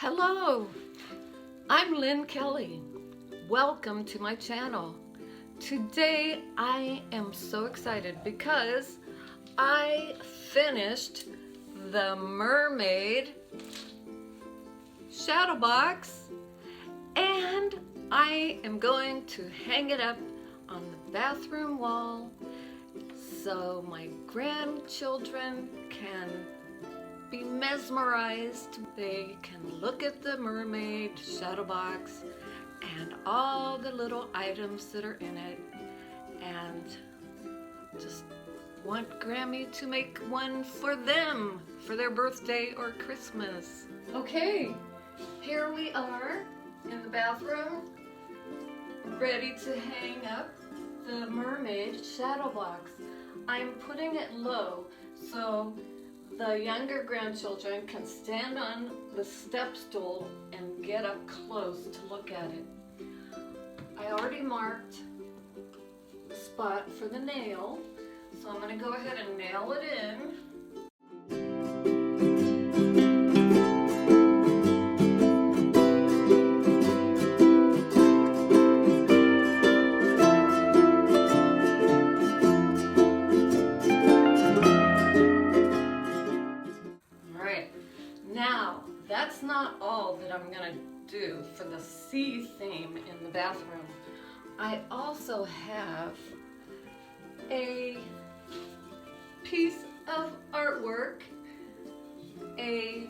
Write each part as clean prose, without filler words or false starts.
Hello, I'm Lynn Kelly. Welcome to my channel. Today I am so excited because I finished the Mermaid shadow box and I am going to hang it up on the bathroom wall so my grandchildren can be mesmerized. They can look at the mermaid shadow box and all the little items that are in it and just want Grammy to make one for them for their birthday or Christmas. Okay, here we are in the bathroom ready to hang up the mermaid shadow box. I'm putting it low so the younger grandchildren can stand on the step stool and get up close to look at it. I already marked the spot for the nail, so I'm going to go ahead and nail it in. Now, that's not all that I'm going to do for the sea theme in the bathroom. I also have a piece of artwork, a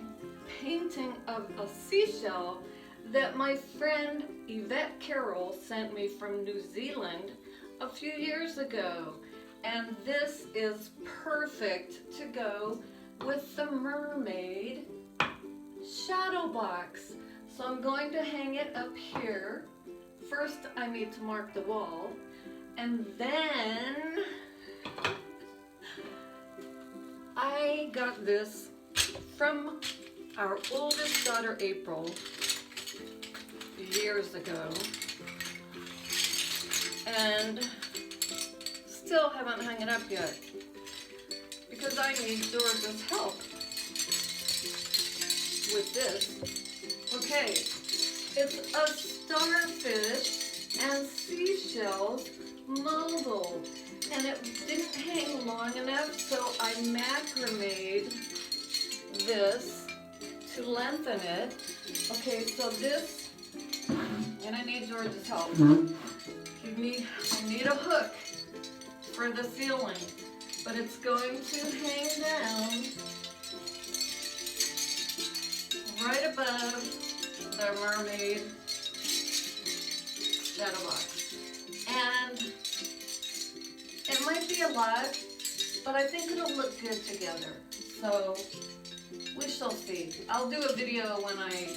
painting of a seashell that my friend Yvette Carroll sent me from New Zealand a few years ago. And this is perfect to go with the mermaid shadow box. So I'm going to hang it up here. First I need to mark the wall, and then I got this from our oldest daughter April years ago and still haven't hung it up yet because I need George's help with this. Okay, it's a starfish and seashells molded, and it didn't hang long enough, so I macrameed this to lengthen it. Okay, so this, and I need George's help. I need a hook for the ceiling, but it's going to hang down right above the mermaid shadow box. And it might be a lot, but I think it'll look good together. So we shall see. I'll do a video when I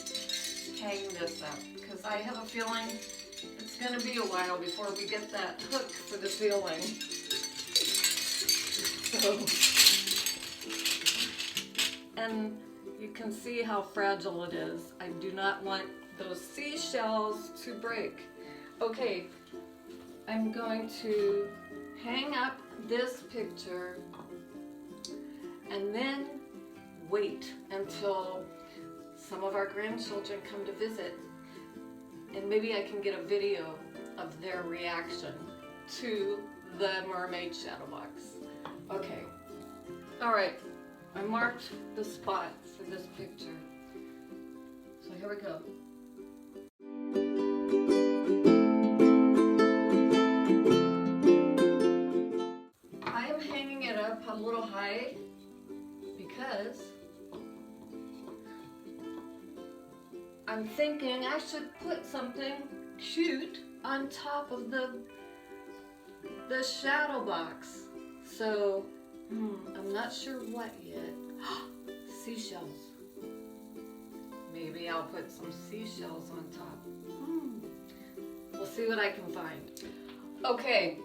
hang this up because I have a feeling it's going to be a while before we get that hook for the ceiling. So, and you can see how fragile it is. I do not want those seashells to break. Okay, I'm going to hang up this picture and then wait until some of our grandchildren come to visit, and maybe I can get a video of their reaction to the mermaid shadow box. Okay, all right. I marked the spot for this picture. So here we go. I am hanging it up a little high because I'm thinking I should put something cute on top of the shadow box. So I'm not sure what yet. Seashells. Maybe I'll put some seashells on top. We'll see what I can find. Okay,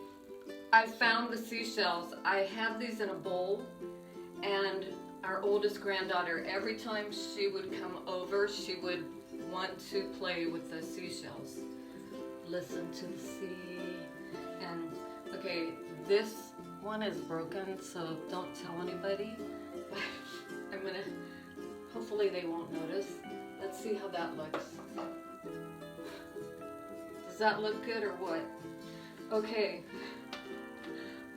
I found the seashells. I have these in a bowl, and our oldest granddaughter, every time she would come over, she would want to play with the seashells. Listen to the sea. And okay, this one is broken, so don't tell anybody. I'm gonna, hopefully they won't notice. Let's see see how that looks. Does that look good or what? Okay.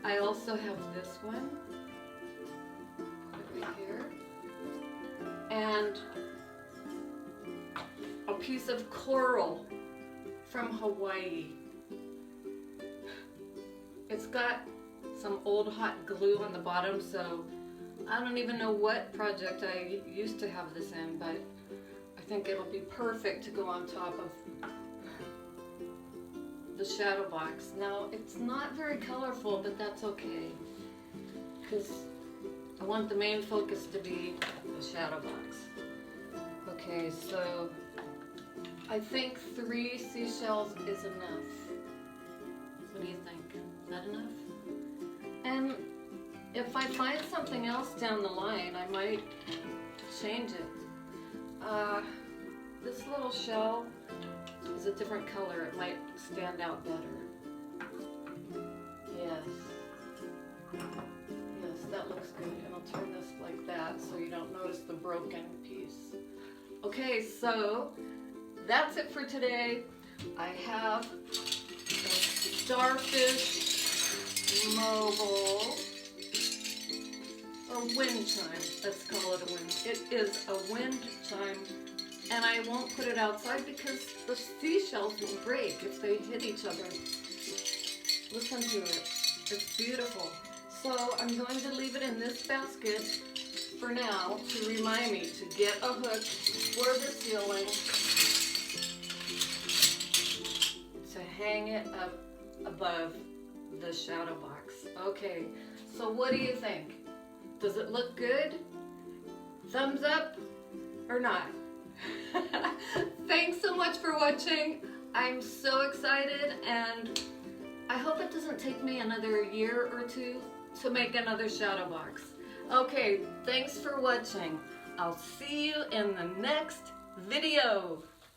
I also have this one. Put it right here. And a piece of coral from Hawaii. It's got some old hot glue on the bottom, so I don't even know what project I used to have this in, but I think it'll be perfect to go on top of the shadow box. Now, it's not very colorful, but that's okay, because I want the main focus to be the shadow box. Okay, so I think 3 seashells is enough. What do you think? Is that enough? And if I find something else down the line, I might change it. This little shell is a different color. It might stand out better. Yes. Yes, that looks good. And I'll turn this like that so you don't notice the broken piece. Okay, so that's it for today. I have a starfish mobile, or wind chime. Let's call it a wind. It is a wind chime, and I won't put it outside because the seashells will break if they hit each other. Listen to it. It's beautiful. So I'm going to leave it in this basket for now to remind me to get a hook for the ceiling to hang it up above the shadow box. Okay, so what do you think? Does it look good? Thumbs up or not? Thanks so much for watching. I'm so excited, and I hope it doesn't take me another year or 2 to make another shadow box. Okay, thanks for watching. I'll see you in the next video.